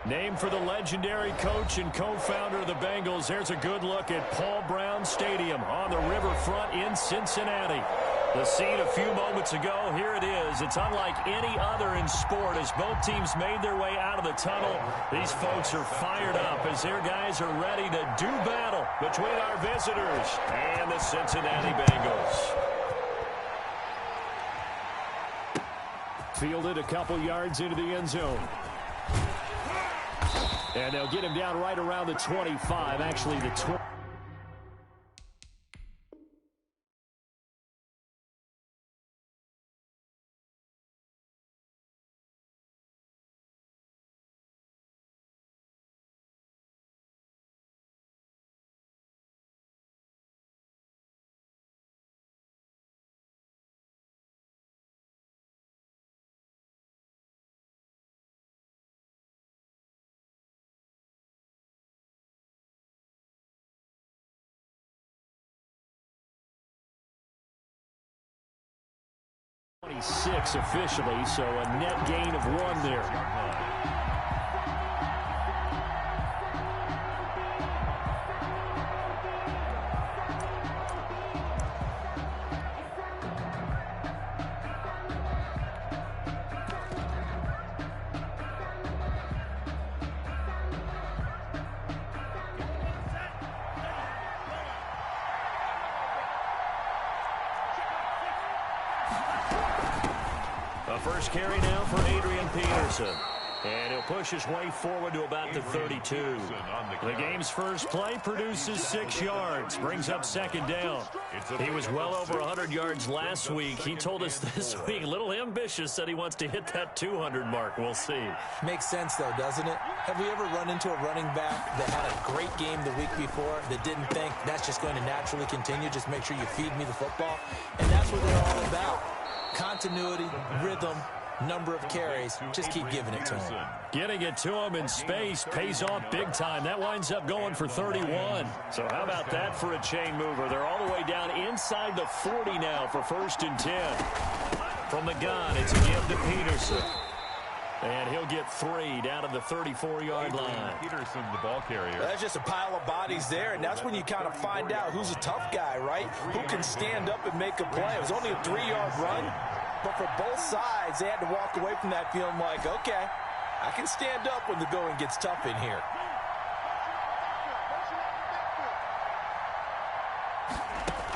Named for the legendary coach and co-founder of the Bengals, there's a good look at Paul Brown Stadium on the riverfront in Cincinnati. The scene a few moments ago, here it is. It's unlike any other in sport as both teams made their way out of the tunnel. These folks are fired up as their guys are ready to do battle between our visitors and the Cincinnati Bengals. Fielded a couple yards into the end zone. And they'll get him down right around the 25, actually the 20. Officially, so a net gain of 1 there. First carry now for Adrian Peterson. And he'll push his way forward to about the 32. The game's first play produces 6 yards. Brings up second down. He was well over 100 yards last week. He told us this week, a little ambitious, said he wants to hit that 200 mark. We'll see. Makes sense, though, doesn't it? Have we ever run into a running back that had a great game the week before that didn't think that's just going to naturally continue? Just make sure you feed me the football. And that's what they're all about. Continuity, rhythm, number of carries. Just keep giving it to him. Getting it to him in space pays off big time. That winds up going for 31. So how about that for a chain mover? They're all the way down inside the 40 now for 1st and 10. From the gun, it's a give to Peterson. And he'll get 3 down to the 34-yard line. Peterson, the ball carrier. That's just a pile of bodies there, and that's when you kind of find out who's a tough guy, right? Who can stand up and make a play. It was only a 3-yard run, but for both sides, they had to walk away from that feeling like, okay, I can stand up when the going gets tough in here.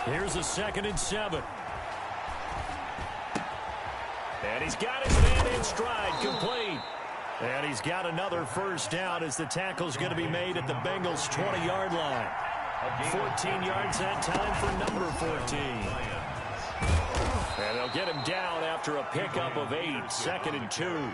Here's a 2nd and 7. And he's got his man in stride, complete. And he's got another first down as the tackle's going to be made at the Bengals' 20-yard line. 14 yards that time for number 14. And they'll get him down after a pickup of 8, 2nd and 2.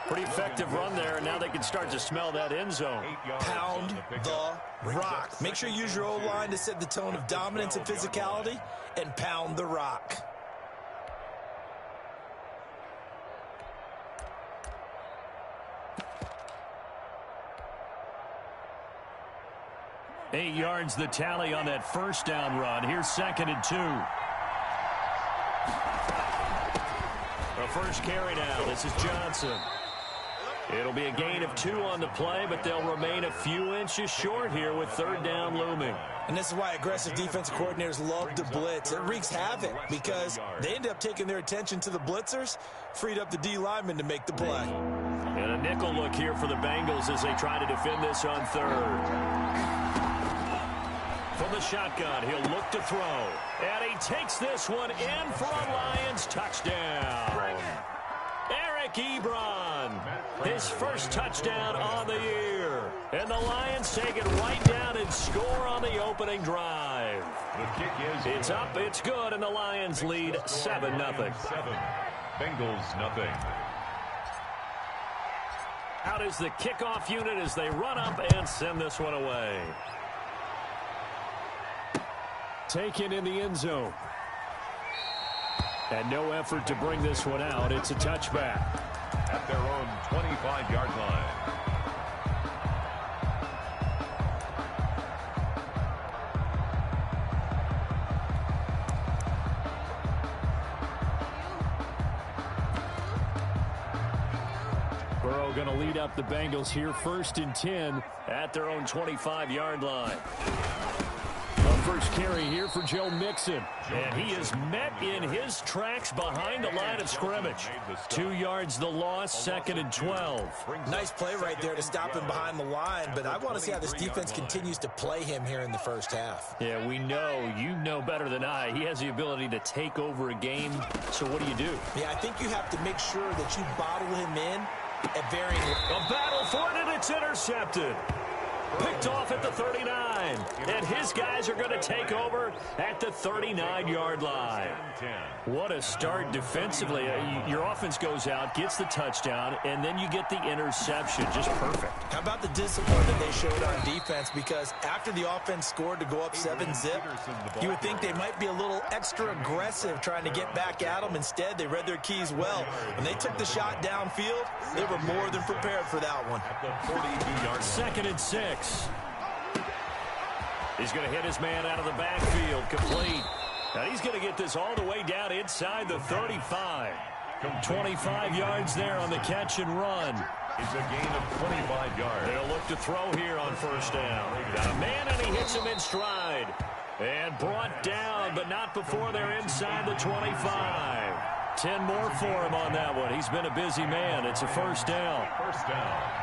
Pretty effective run there, and now they can start to smell that end zone. Pound the rock. Make sure you use your O-line to set the tone of dominance and physicality, and pound the rock. Eight yards the tally on that first down run. Here's 2nd and 2. A first carry now. This is Johnson. It'll be a gain of 2 on the play, but they'll remain a few inches short here with 3rd down looming. And this is why aggressive defensive coordinators love to blitz. It wreaks havoc because they end up taking their attention to the blitzers, freed up the D lineman to make the play. And a nickel look here for the Bengals as they try to defend this on 3rd. From the shotgun, he'll look to throw. And he takes this one in for a Lions touchdown. Eric Ebron, his first touchdown on the year. And the Lions take it right down and score on the opening drive. The kick is it's up, it's good, and the Lions lead 7-0. Bengals nothing. Out is the kickoff unit as they run up and send this one away. Taken in the end zone. And no effort to bring this one out. It's a touchback. At their own 25-yard line. Burrow going to lead up the Bengals here, 1st and 10 at their own 25-yard line. First carry here for Joe Mixon. And he is met in his tracks behind the line of scrimmage. 2 yards the loss, 2nd and 12. Nice play right there to stop him behind the line, but I want to see how this defense continues to play him here in the first half. Yeah, we know, you know better than I, he has the ability to take over a game. So what do? Yeah, I think you have to make sure that you bottle him in at varying... A battle for it, and it's intercepted. Picked off at the 39, and his guys are going to take over at the 39-yard line. What a start defensively. Your offense goes out, gets the touchdown, and then you get the interception. Just perfect. How about the discipline that they showed on defense? Because after the offense scored to go up 7-zip, you would think they might be a little extra aggressive trying to get back at them. Instead, they read their keys well. When they took the shot downfield, they were more than prepared for that one. 2nd and 6. He's going to hit his man out of the backfield, complete. And he's going to get this all the way down inside the 35. 25 yards there on the catch and run. It's a gain of 25 yards. They'll look to throw here on 1st down. Got a man, and he hits him in stride. And brought down, but not before they're inside the 25. 10 more for him on that one. He's been a busy man. It's a 1st down. 1st down.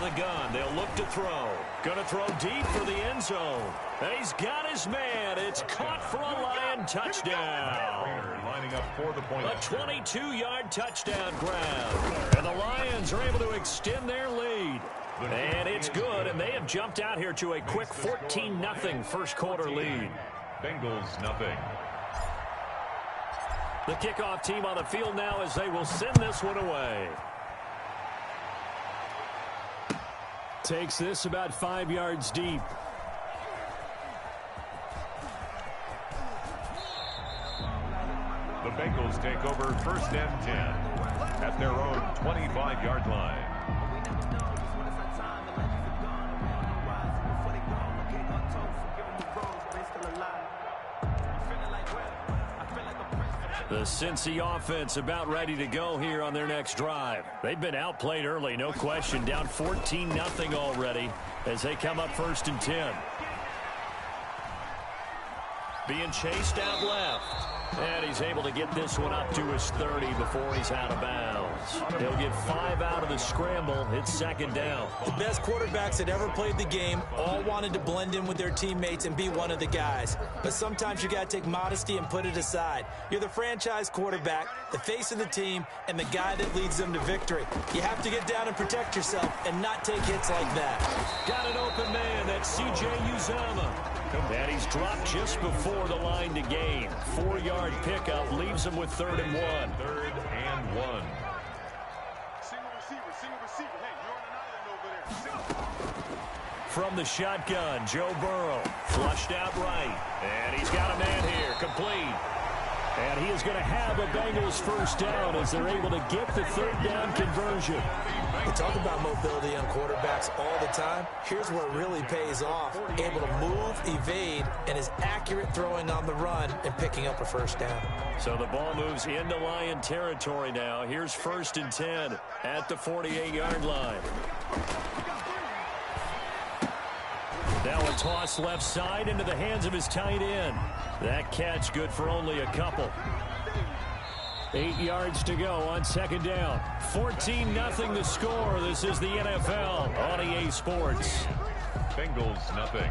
The gun. They'll look to throw. Going to throw deep for the end zone. And he's got his man. It's caught for a Lion touchdown. Lining up for the point. A 22-yard touchdown grab. And the Lions are able to extend their lead. And it's good, and they have jumped out here to a quick 14-0 first quarter lead. Bengals nothing. The kickoff team on the field now as they will send this one away. Takes this about 5 yards deep. The Bengals take over 1st and 10 at their own 25-yard line. The Cincy offense about ready to go here on their next drive. They've been outplayed early, no question. Down 14-0 already as they come up 1st and 10. Being chased out left. And he's able to get this one up to his 30 before he's out of bounds. He'll get 5 out of the scramble. It's 2nd down. The best quarterbacks that ever played the game all wanted to blend in with their teammates and be one of the guys. But sometimes you got to take modesty and put it aside. You're the franchise quarterback, the face of the team, and the guy that leads them to victory. You have to get down and protect yourself and not take hits like that. Got an open man. That's C.J. Uzomah. And he's dropped just before the line to gain. 4-yard pickup leaves him with 3rd and 1. 3rd and 1. From the shotgun, Joe Burrow flushed out right. And he's got a man here, complete. And he is going to have a Bengals 1st down as they're able to get the 3rd down conversion. We talk about mobility on quarterbacks all the time. Here's where it really pays off. Able to move, evade, and is accurate throwing on the run and picking up a 1st down. So the ball moves into Lion territory now. Here's 1st and 10 at the 48-yard line. Now a toss left side into the hands of his tight end. That catch good for only a couple. 8 yards to go on 2nd down. 14-0 the score. This is the NFL on EA Sports. Bengals nothing.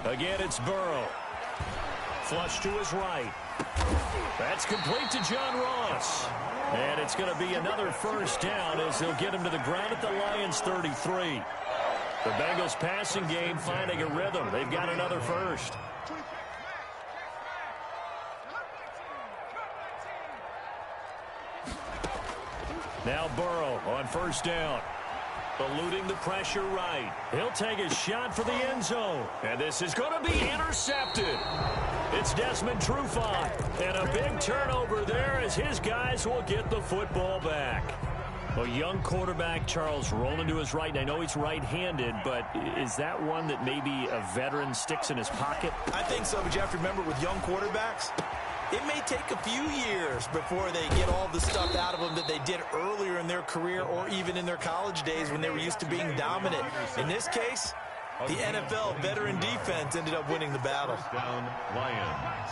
Again, it's Burrow. Flush to his right. That's complete to John Ross. And it's going to be another 1st down as they'll get him to the ground at the Lions' 33. The Bengals passing game finding a rhythm. They've got another 1st. Now Burrow on 1st down. Eluding the pressure right. He'll take a shot for the end zone. And this is going to be intercepted. It's Desmond Trufant. And a big turnover there as his guys will get the football back. Well, young quarterback Charles rolling to his right. And I know he's right-handed, but is that one that maybe a veteran sticks in his pocket? I think so, but you have to remember with young quarterbacks, it may take a few years before they get all the stuff out of them that they did earlier in their career or even in their college days when they were used to being dominant. In this case, the NFL veteran defense ended up winning the battle. First down, Lions.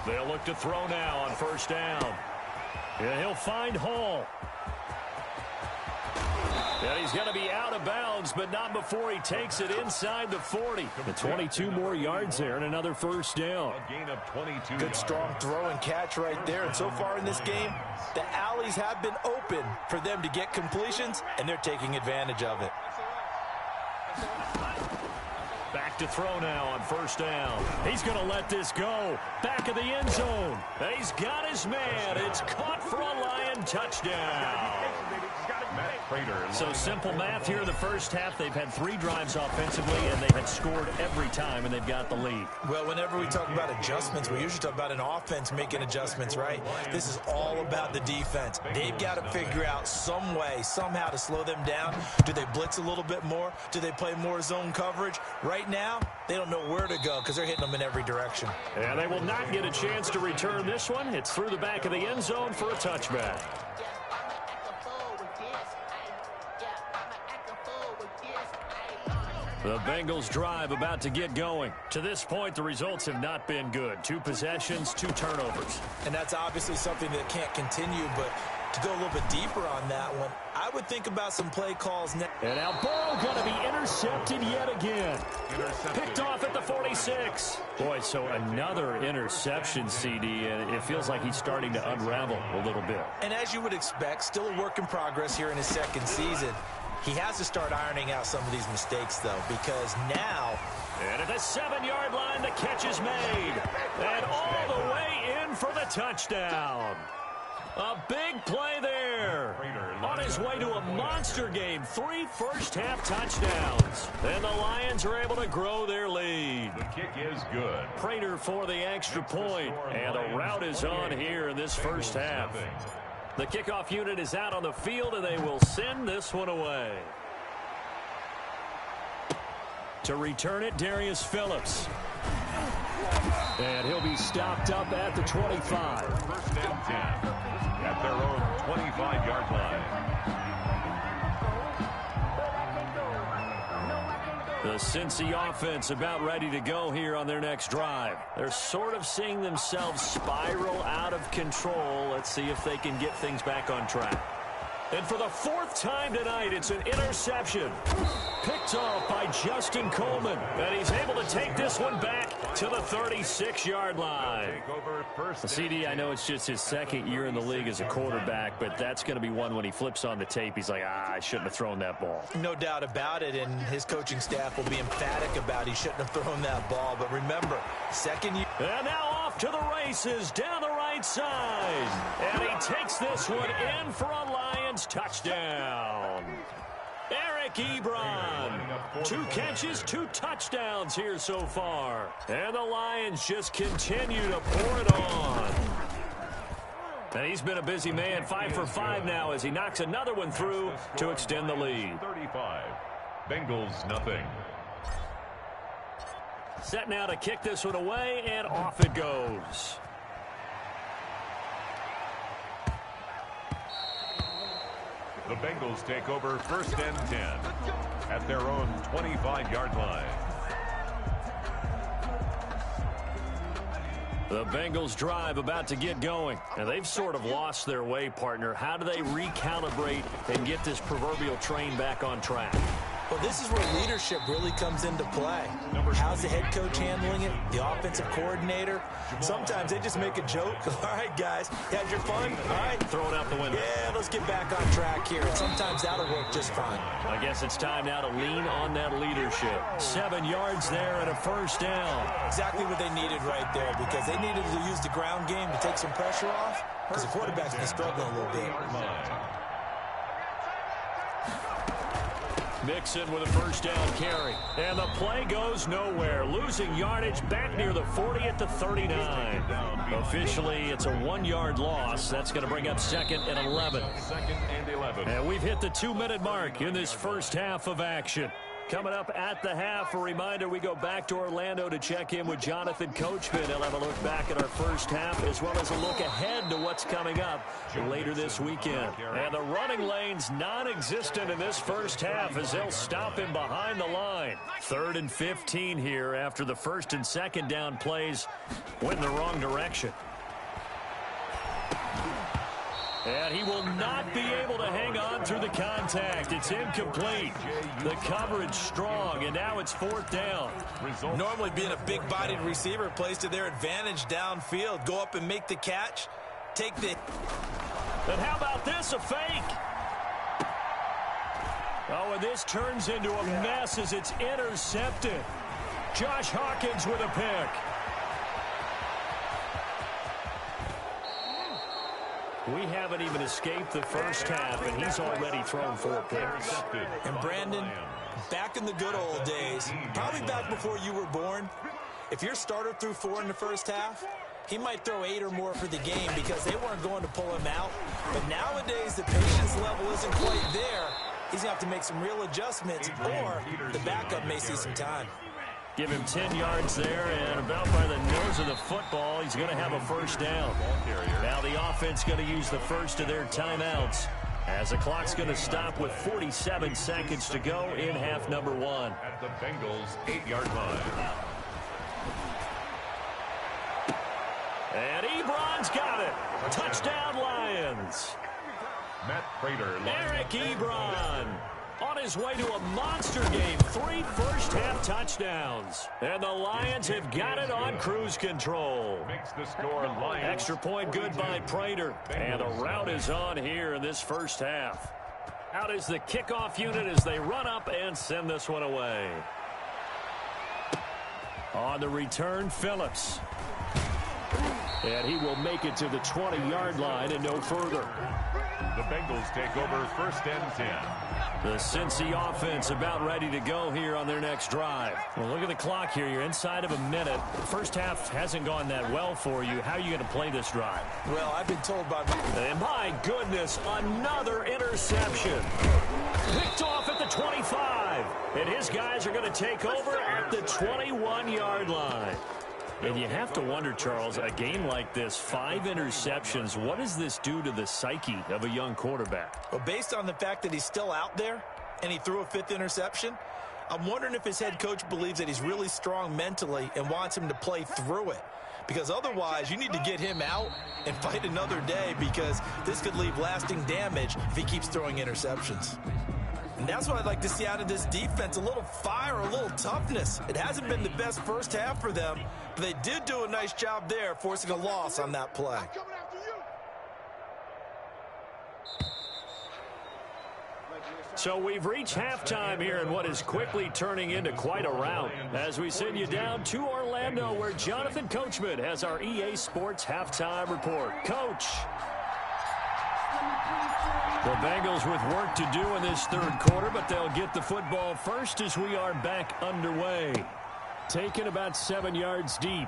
They'll look to throw now on first down. Yeah, he'll find Hall. And he's going to be out of bounds, but not before he takes it inside the 40. The 22 more yards there and another first down. A gain of 22. Good strong throw and catch right there. And so far in this game, the alleys have been open for them to get completions, and they're taking advantage of it. Back to throw now on first down. He's going to let this go. Back of the end zone. He's got his man. It's caught for a Lion touchdown. So simple math here in the first half. They've had 3 drives offensively, and they had scored every time, and they've got the lead. Well, whenever we talk about adjustments, we usually talk about an offense making adjustments, right? This is all about the defense. They've got to figure out some way, somehow to slow them down. Do they blitz a little bit more? Do they play more zone coverage? Right now, they don't know where to go because they're hitting them in every direction. And they will not get a chance to return this one. It's through the back of the end zone for a touchback. The Bengals drive about to get going. To this point, the results have not been good. 2 possessions, 2 turnovers. And that's obviously something that can't continue, but to go a little bit deeper on that one, I would think about some play calls now. And now Burrow going to be intercepted yet again. Picked off at the 46. Boy, so another interception, CD, and it feels like he's starting to unravel a little bit. And as you would expect, still a work in progress here in his second season. He has to start ironing out some of these mistakes, though, because now... And at the 7-yard line, the catch is made. And all the way in for the touchdown. A big play there. On his way to a monster game. 3 first-half touchdowns. And the Lions are able to grow their lead. The kick is good. Prater for the extra point. And the route is on here in this first half. The kickoff unit is out on the field, and they will send this one away. To return it, Darius Phillips. And he'll be stopped up at the 25. First and 10 at their own 25-yard line. The Cincy offense about ready to go here on their next drive. They're sort of seeing themselves spiral out of control. Let's see if they can get things back on track. And for the 4th time tonight, it's an interception. Picked off by Justin Coleman. And he's able to take this one back to the 36-yard line. CD, I know it's just his 2nd year in the league as a quarterback, but that's going to be one when he flips on the tape. He's like, I shouldn't have thrown that ball. No doubt about it, and his coaching staff will be emphatic about he shouldn't have thrown that ball. But remember, 2nd year... And now off to the races down the right side. And he takes this one in for a Lions touchdown. Eric Ebron. 2 catches, 2 touchdowns here so far. And the Lions just continue to pour it on. And he's been a busy man, 5 for 5 now as he knocks another one through to extend the lead. 35. Bengals nothing. Set now to kick this one away, and off it goes. The Bengals take over first and 10 at their own 25-yard line. The Bengals drive about to get going. And they've sort of lost their way, partner. How do they recalibrate and get this proverbial train back on track? Well, this is where leadership really comes into play. How's the head coach handling it? The offensive coordinator? Sometimes they just make a joke. All right, guys, you had your fun? All right. Throw it out the window. Yeah, let's get back on track here. And sometimes that'll work just fine. I guess it's time now to lean on that leadership. 7 yards there and a first down. Exactly what they needed right there, because they needed to use the ground game to take some pressure off, because the quarterback's been struggling a little bit. Mixon with a first down carry. And the play goes nowhere. Losing yardage back near the 40 at the 39. Officially, it's a 1-yard loss. That's going to bring up 2nd and 11. And we've hit the 2-minute mark in this first half of action. Coming up at the half, a reminder, we go back to Orlando to check in with Jonathan Coachman. He'll have a look back at our first half as well as a look ahead to what's coming up later this weekend. And the running lane's non-existent in this first half as they'll stop him behind the line. 3rd and 15 here after the 1st and 2nd down plays went in the wrong direction. And he will not be able to hang on through the contact. It's incomplete. The coverage strong, and now it's 4th down. Normally being a big-bodied receiver plays to their advantage downfield. Go up and make the catch. Take the... And how about this, a fake? Oh, and this turns into a mess as it's intercepted. Josh Hawkins with a pick. We haven't even escaped the first half, and he's already thrown 4 picks. And Brandon, back in the good old days, probably back before you were born, if your starter threw 4 in the first half, he might throw 8 or more for the game because they weren't going to pull him out. But nowadays, the patience level isn't quite there. He's going to have to make some real adjustments, or the backup may see some time. Give him 10 yards there, and about by the nose of the football, he's going to have a first down. Now the offense going to use the first of their timeouts as the clock's going to stop with 47 seconds to go in half number 1. At the Bengals' 8-yard line. And Ebron's got it. Touchdown, Lions. Matt Prater. Eric Ebron on his way to a monster game. 3 first-half touchdowns. And the Lions have got it on cruise control. Makes the score Lions. Extra point good by Prater. And the route is on here in this first half. Out is the kickoff unit as they run up and send this one away. On the return, Phillips. And he will make it to the 20-yard line and no further. The Bengals take over 1st and 10. The Cincy offense about ready to go here on their next drive. Well, look at the clock here. You're inside of a minute. First half hasn't gone that well for you. How are you going to play this drive? Well, I've been told by... And my goodness, another interception. Picked off at the 25. And his guys are going to take over at the 21-yard line. And you have to wonder, Charles, a game like this, 5 interceptions, what does this do to the psyche of a young quarterback? Well, based on the fact that he's still out there and he threw a 5th interception, I'm wondering if his head coach believes that he's really strong mentally and wants him to play through it. Because otherwise, you need to get him out and fight another day because this could leave lasting damage if he keeps throwing interceptions. And that's what I'd like to see out of this defense, a little fire, a little toughness. It hasn't been the best first half for them, but they did do a nice job there, forcing a loss on that play. So we've reached halftime here in what is quickly turning into quite a rout as we send you down to Orlando where Jonathan Coachman has our EA Sports halftime report. Coach. The Bengals with work to do in this 3rd quarter, but they'll get the football first as we are back underway. Taken about 7 yards deep.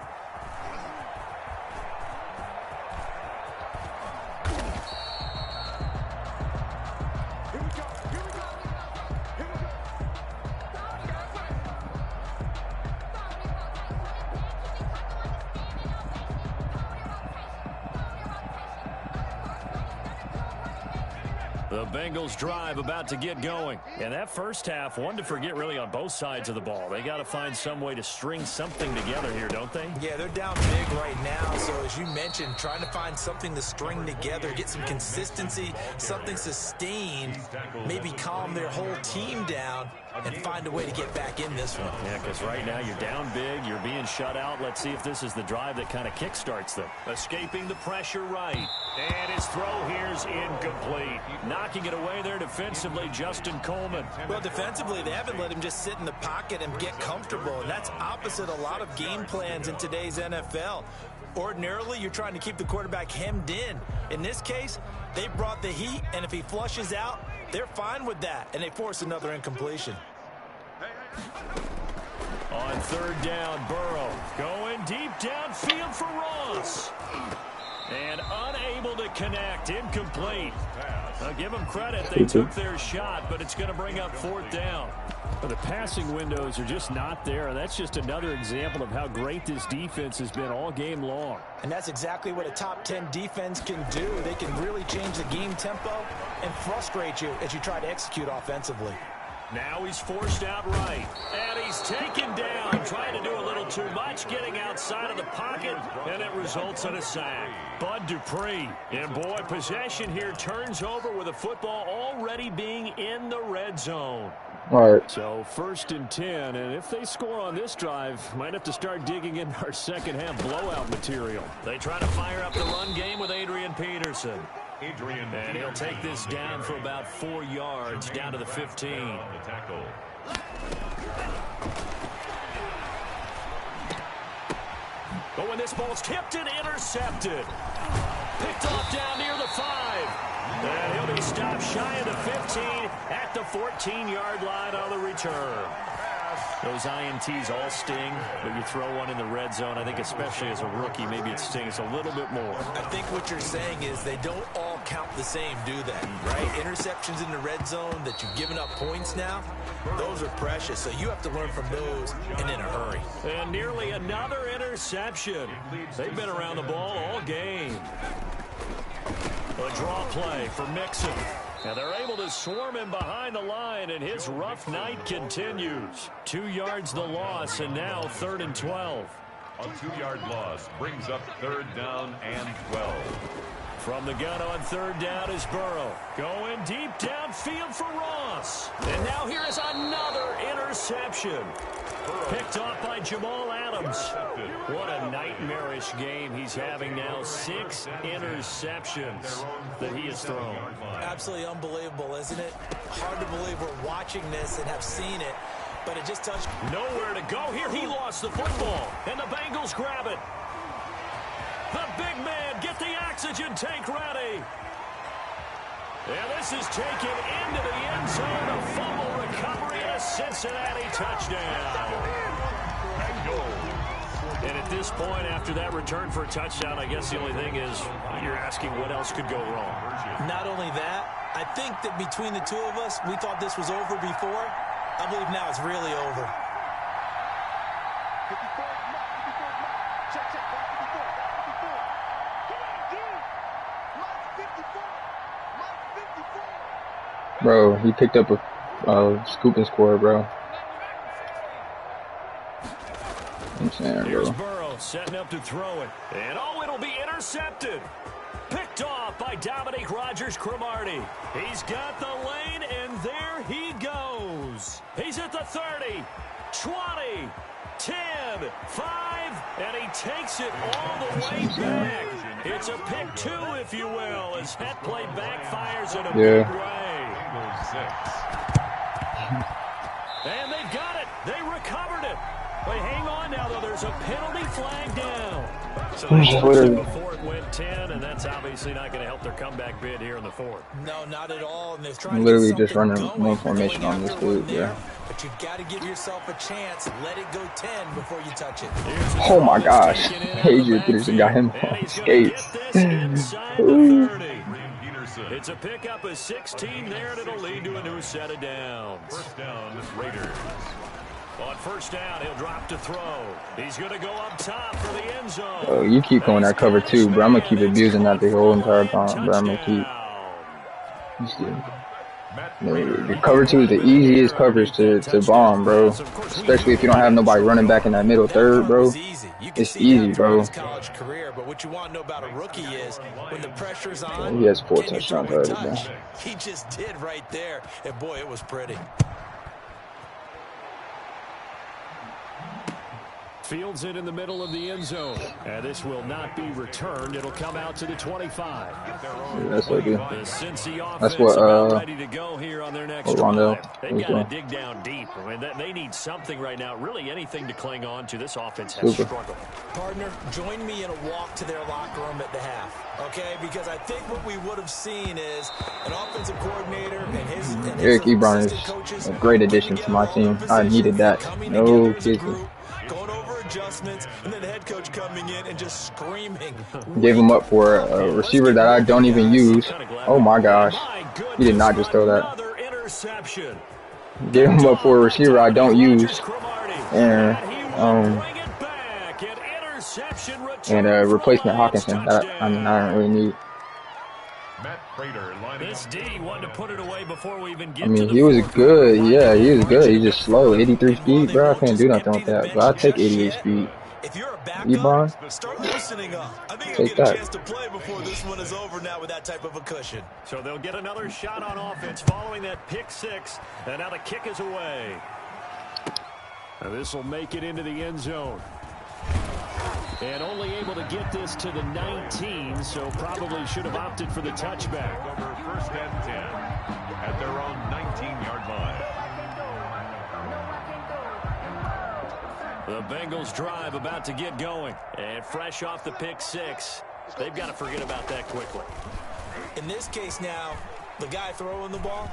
The Bengals drive about to get going. And that first half, one to forget really on both sides of the ball. They got to find some way to string something together here, don't they? Yeah, they're down big right now. So as you mentioned, trying to find something to string together, get some consistency, something sustained, maybe calm their whole team down and find a way to get back in this one. Yeah, because right now you're down big, you're being shut out. Let's see if this is the drive that kind of kickstarts them. Escaping the pressure right. And his throw here's incomplete. Knocking it away there defensively, Justin Coleman. Well, defensively, they haven't let him just sit in the pocket and get comfortable, and that's opposite a lot of game plans in today's NFL. Ordinarily, you're trying to keep the quarterback hemmed in. In this case, they brought the heat, and if he flushes out, they're fine with that, and they force another incompletion. On 3rd down, Burrow going deep downfield for Ross. And unable to connect, incomplete. I'll give them credit. They took their shot, but it's going to bring up 4th down. But the passing windows are just not there. That's just another example of how great this defense has been all game long. And that's exactly what a top 10 defense can do. They can really change the game tempo and frustrate you as you try to execute offensively. Now he's forced out right, and he's taken down, trying to do a little too much, getting outside of the pocket, and it results in a sack. Bud Dupree, and boy, possession here turns over with the football already being in the red zone. All right. So 1st and 10, and if they score on this drive, might have to start digging into our second half blowout material. They try to fire up the run game with Adrian Peterson. And he'll take this down for about 4 yards, down to the 15. But when this ball's tipped and intercepted, picked off down near the 5. And he'll be stopped shy of the 15 at the 14-yard line on the return. Those INTs all sting, but you throw one in the red zone, I think especially as a rookie, maybe it stings a little bit more. I think what you're saying is they don't all count the same, do they? Right? Interceptions in the red zone that you've given up points now, those are precious. So you have to learn from those and in a hurry. And nearly another interception. They've been around the ball all game. A draw play for Mixon. And they're able to swarm him behind the line, and his rough night continues. 2 yards the loss, and now 3rd and 12. A 2-yard loss brings up 3rd down and 12. From the gun on 3rd down is Burrow. Going deep downfield for Ross. And now here is another interception. Picked off by Jamal Adams. What a nightmarish game he's having now. 6 interceptions that he has thrown. Absolutely unbelievable, isn't it? Hard to believe we're watching this and have seen it, but it just touched. Nowhere to go here. He lost the football, and the Bengals grab it. The big man, get the oxygen tank ready. And this is taken into the end zone. A fumble recovery and a Cincinnati touchdown. And at this point, after that return for a touchdown, I guess the only thing is you're asking what else could go wrong. Not only that, I think that between the two of us, we thought this was over before. I believe now it's really over. Bro, he picked up a scoop and score, bro. I'm saying, Here's bro. Burrow setting up to throw it. And oh, it'll be intercepted. Picked off by Dominique Rodgers-Cromartie. He's got the lane, and there he goes. He's at the 30, 20, 10, 5, and he takes it all the way back. It's a pick 2, if you will, as that play backfires in a big way. And they've got it. They recovered it. But hang on now, though. There's a penalty flag down. So they forced it before it went 10, and that's obviously not going to help their comeback bid here in the 4th. No, not at all. And they're trying I'm literally just running one formation on this dude, yeah. But you've got to give yourself a chance. Let it go 10 before you touch it. Oh my gosh. Adrian Peterson got him on skates. It's a pickup of 16 there, and it'll lead to a new set of downs. First down, Raiders. On 1st down, he'll drop to throw. He's going to go up top for the end zone. Oh, you keep going that cover 2, bro. I'm going to keep abusing that the whole entire time, bro. I'm going to keep. The cover 2 is the easiest coverage to bomb, bro. Especially if you don't have nobody running back in that middle third, bro. It's easy, bro. But what you want to know about a rookie is when the pressure's on, he has 4 touchdowns already, bro. He just did right there, and boy, it was pretty. Fields it in the middle of the end zone. And this will not be returned. It'll come out to the 25. Yeah, that's what I do. The Cincy That's offense what about ready to go here on their next Rondell drive. They've got to dig down deep. I mean, they need something right now. Really anything to cling on to. This offense has struggled. Partner, join me in a walk to their locker room at the half, okay? Because I think what we would have seen is an offensive coordinator and his Eric Ebron is a great addition to my team. I needed that. No kidding. Going over adjustments, and then the head coach coming in and just screaming. Gave him up for a receiver that I don't even use. Oh my gosh. He did not just throw that. Gave him up for a receiver I don't use. And a replacement Hawkinson that I don't really need. This D wanted to put it away before we even get I mean, to he was good. Yeah, he was good. He's just slow. 83 speed, bro. I can't do nothing with that. But I'll take 88 speed. If you're a backup, Ebron, start loosening up. I think you'll get a chance to play before this one is over now with that type of a cushion. So they'll get another shot on offense following that pick six. And now the kick is away. Now this will make it into the end zone. And only able to get this to the 19, so probably should have opted for the touchback. Over first and 10 at their own 19-yard line. The Bengals drive about to get going. And fresh off the pick six, they've got to forget about that quickly. In this case now, the guy throwing the ball,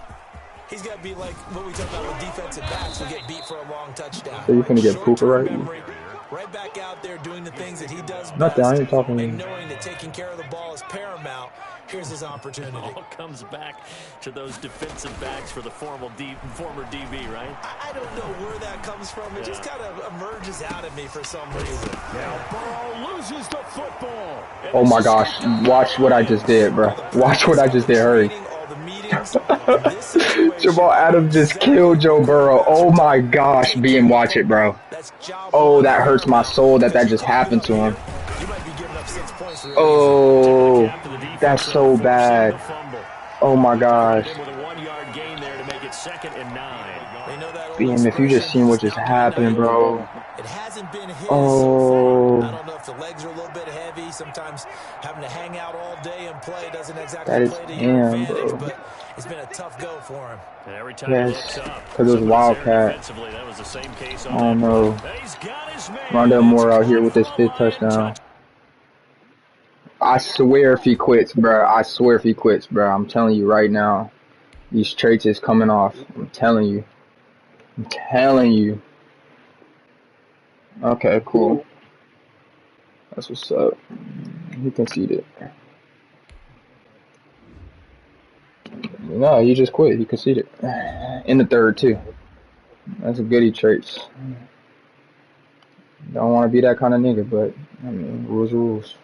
he's got to be like what we talk about with defensive backs who get beat for a long touchdown. So you're going to get Cooper right? Right back out there doing the things that he does best. Nothing, I ain't talking. And knowing that taking care of the ball is paramount, here's his opportunity. All comes back to those defensive backs for the former DB, right? I don't know where that comes from. It just kind of emerges out of me for some reason. Now Burrow loses the football. Oh my gosh. Watch what I just did, bro. Watch what I just did. Hurry. Jamal Adams just killed Joe Burrow. Oh my gosh. Watch it, bro. Oh, that hurts my soul that just happened to him. Oh, that's so bad. Oh my gosh. Damn, if you just seen what just happened, bro. Oh. I don't know if the legs are a little bit heavy. Sometimes having to hang out all day and play doesn't exactly that is play to your advantage, bro. But it's been a tough go for him. Yes, because it was Wildcat. Oh no. Rondell Moore out here with his 5th touchdown. I swear if he quits, bro. I swear if he quits, bro. I'm telling you right now. These traits is coming off. I'm telling you. I'm telling you. Okay, cool. That's what's up. He conceded. No, he just quit. He conceded. In the 3rd, too. That's a goody traits. Don't want to be that kind of nigga, but, I mean, rules are rules.